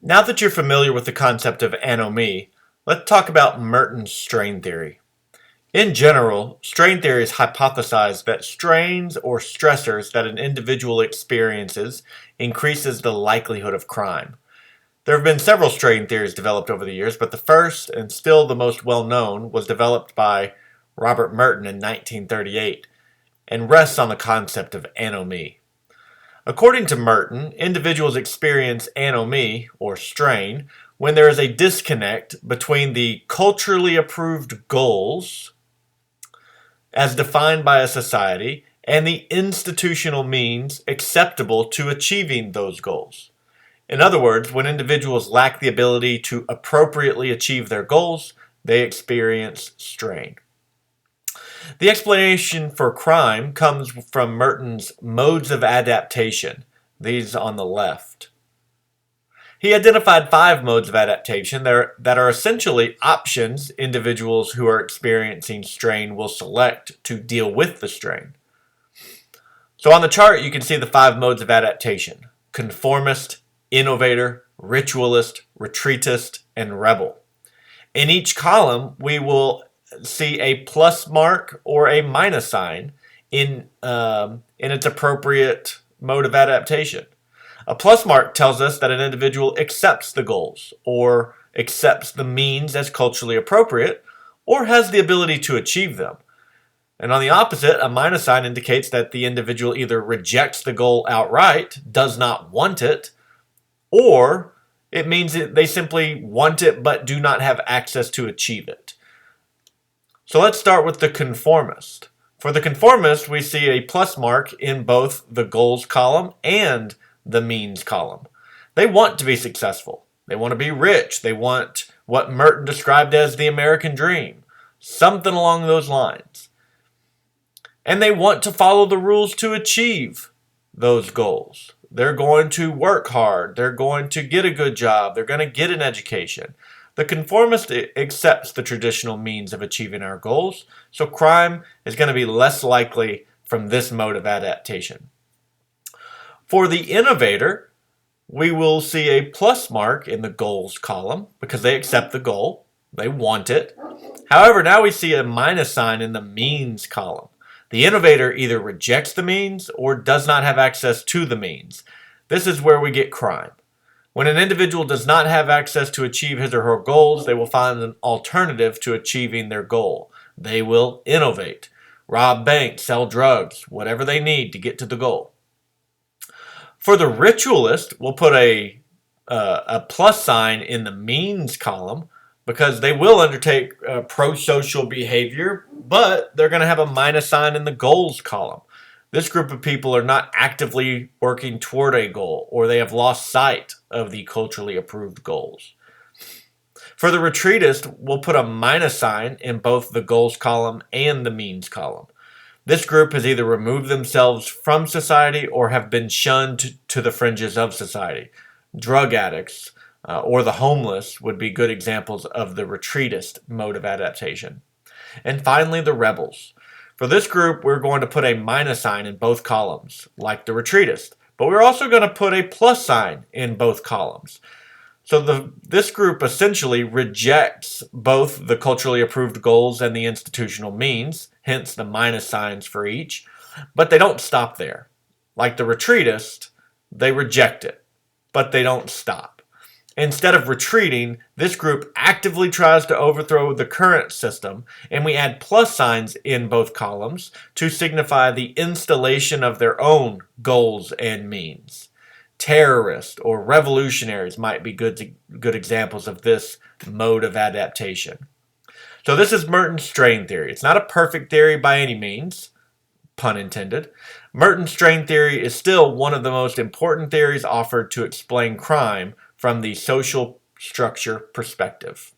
Now that you're familiar with the concept of anomie, let's talk about Merton's strain theory. In general, strain theory has hypothesized that strains or stressors that an individual experiences increases the likelihood of crime. There have been several strain theories developed over the years, but the first, and still the most well-known, was developed by Robert Merton in 1938 and rests on the concept of anomie. According to Merton, individuals experience anomie, or strain, when there is a disconnect between the culturally approved goals, as defined by a society, and the institutional means acceptable to achieving those goals. In other words, when individuals lack the ability to appropriately achieve their goals, they experience strain. The explanation for crime comes from Merton's modes of adaptation, these on the left. He identified 5 modes of adaptation that are essentially options individuals who are experiencing strain will select to deal with the strain. So on the chart you can see the 5 modes of adaptation: conformist, innovator, ritualist, retreatist, and rebel. In each column we will see a plus mark or a minus sign in its appropriate mode of adaptation. A plus mark tells us that an individual accepts the goals, or accepts the means as culturally appropriate, or has the ability to achieve them. And on the opposite, a minus sign indicates that the individual either rejects the goal outright, does not want it, or it means that they simply want it but do not have access to achieve it. So let's start with the conformist. For the conformist, we see a plus mark in both the goals column and the means column. They want to be successful. They want to be rich. They want what Merton described as the American dream. Something along those lines. And they want to follow the rules to achieve those goals. They're going to work hard. They're going to get a good job. They're going to get an education. The conformist accepts the traditional means of achieving our goals, so crime is going to be less likely from this mode of adaptation. For the innovator, we will see a plus mark in the goals column because they accept the goal. They want it. However, now we see a minus sign in the means column. The innovator either rejects the means or does not have access to the means. This is where we get crime. When an individual does not have access to achieve his or her goals, they will find an alternative to achieving their goal. They will innovate, rob banks, sell drugs, whatever they need to get to the goal. For the ritualist, we'll put a plus sign in the means column because they will undertake pro-social behavior, but they're going to have a minus sign in the goals column. This group of people are not actively working toward a goal, or they have lost sight of the culturally approved goals. For the retreatist, we'll put a minus sign in both the goals column and the means column. This group has either removed themselves from society or have been shunned to the fringes of society. Drug addicts or the homeless would be good examples of the retreatist mode of adaptation. And finally, the rebels. For this group, we're going to put a minus sign in both columns, like the retreatist, but we're also going to put a plus sign in both columns. So this group essentially rejects both the culturally approved goals and the institutional means, hence the minus signs for each, but they don't stop there. Like the retreatist, they reject it, but they don't stop. Instead of retreating, this group actively tries to overthrow the current system, and we add plus signs in both columns to signify the installation of their own goals and means. Terrorists or revolutionaries might be good examples of this mode of adaptation. So this is Merton's strain theory. It's not a perfect theory by any means, pun intended. Merton's strain theory is still one of the most important theories offered to explain crime from the social structure perspective.